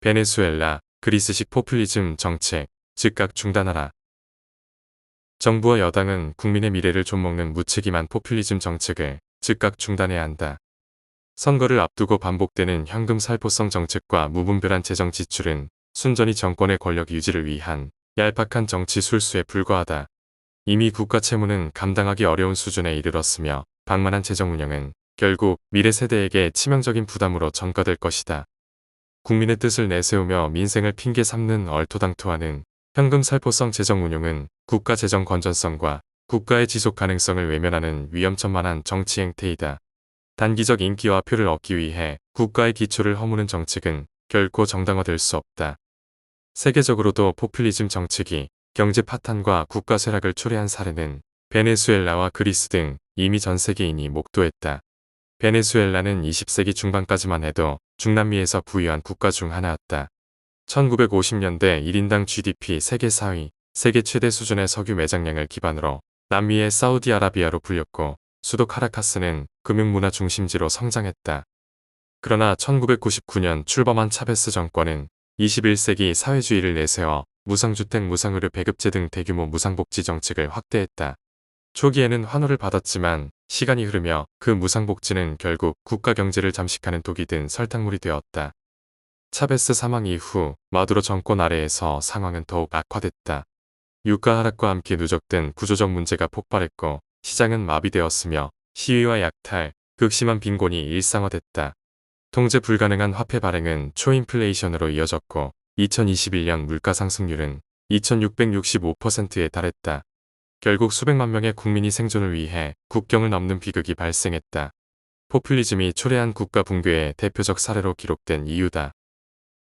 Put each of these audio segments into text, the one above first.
베네수엘라, 그리스식 포퓰리즘 정책, 즉각 중단하라. 정부와 여당은 국민의 미래를 좀먹는 무책임한 포퓰리즘 정책을 즉각 중단해야 한다. 선거를 앞두고 반복되는 현금 살포성 정책과 무분별한 재정 지출은 순전히 정권의 권력 유지를 위한 얄팍한 정치 술수에 불과하다. 이미 국가 채무는 감당하기 어려운 수준에 이르렀으며 방만한 재정 운영은 결국 미래 세대에게 치명적인 부담으로 전가될 것이다. 국민의 뜻을 내세우며 민생을 핑계 삼는 얼토당토하는 현금 살포성 재정 운용은 국가 재정 건전성과 국가의 지속 가능성을 외면하는 위험천만한 정치 행태이다. 단기적 인기와 표를 얻기 위해 국가의 기초를 허무는 정책은 결코 정당화될 수 없다. 세계적으로도 포퓰리즘 정책이 경제 파탄과 국가 쇠락을 초래한 사례는 베네수엘라와 그리스 등 이미 전 세계인이 목도했다. 베네수엘라는 20세기 중반까지만 해도 중남미에서 부유한 국가 중 하나였다. 1950년대 1인당 GDP 세계 4위, 세계 최대 수준의 석유 매장량을 기반으로 남미의 사우디아라비아로 불렸고 수도 카라카스는 금융문화 중심지로 성장했다. 그러나 1999년 출범한 차베스 정권은 21세기 사회주의를 내세워 무상주택, 무상의료 배급제 등 대규모 무상복지 정책을 확대했다. 초기에는 환호를 받았지만 시간이 흐르며 그 무상복지는 결국 국가 경제를 잠식하는 독이 든 설탕물이 되었다. 차베스 사망 이후 마두로 정권 아래에서 상황은 더욱 악화됐다. 유가 하락과 함께 누적된 구조적 문제가 폭발했고 시장은 마비되었으며 시위와 약탈, 극심한 빈곤이 일상화됐다. 통제 불가능한 화폐 발행은 초인플레이션으로 이어졌고 2021년 물가 상승률은 2665%에 달했다. 결국 수백만 명의 국민이 생존을 위해 국경을 넘는 비극이 발생했다. 포퓰리즘이 초래한 국가 붕괴의 대표적 사례로 기록된 이유다.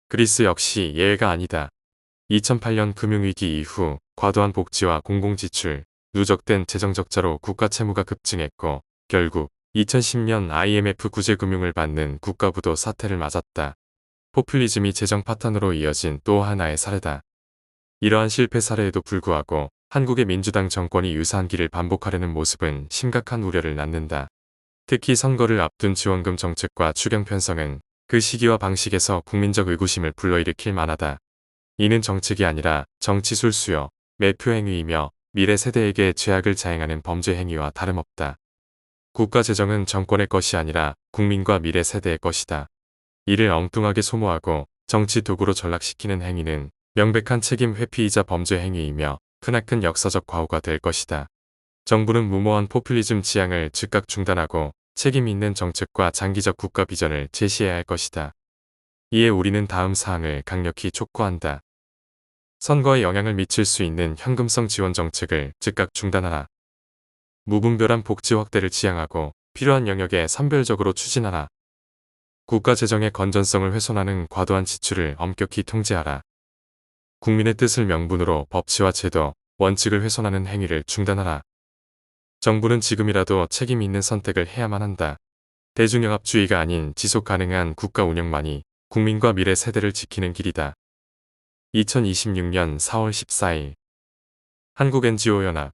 그리스 역시 예외가 아니다. 2008년 금융위기 이후 과도한 복지와 공공지출, 누적된 재정적자로 국가 채무가 급증했고 결국 2010년 IMF 구제금융을 받는 국가부도 사태를 맞았다. 포퓰리즘이 재정 파탄으로 이어진 또 하나의 사례다. 이러한 실패 사례에도 불구하고 한국의 민주당 정권이 유사한 길을 반복하려는 모습은 심각한 우려를 낳는다. 특히 선거를 앞둔 지원금 정책과 추경 편성은 그 시기와 방식에서 국민적 의구심을 불러일으킬 만하다. 이는 정책이 아니라 정치 술수요, 매표 행위이며 미래 세대에게 죄악을 자행하는 범죄 행위와 다름없다. 국가 재정은 정권의 것이 아니라 국민과 미래 세대의 것이다. 이를 엉뚱하게 소모하고 정치 도구로 전락시키는 행위는 명백한 책임 회피이자 범죄 행위이며 크나큰 역사적 과오가 될 것이다. 정부는 무모한 포퓰리즘 지향을 즉각 중단하고 책임 있는 정책과 장기적 국가 비전을 제시해야 할 것이다. 이에 우리는 다음 사항을 강력히 촉구한다. 선거에 영향을 미칠 수 있는 현금성 지원 정책을 즉각 중단하라. 무분별한 복지 확대를 지향하고 필요한 영역에 선별적으로 추진하라. 국가 재정의 건전성을 훼손하는 과도한 지출을 엄격히 통제하라. 국민의 뜻을 명분으로 법치와 제도, 원칙을 훼손하는 행위를 중단하라. 정부는 지금이라도 책임 있는 선택을 해야만 한다. 대중영합주의가 아닌 지속 가능한 국가 운영만이 국민과 미래 세대를 지키는 길이다. 2026년 4월 14일 한국 NGO연합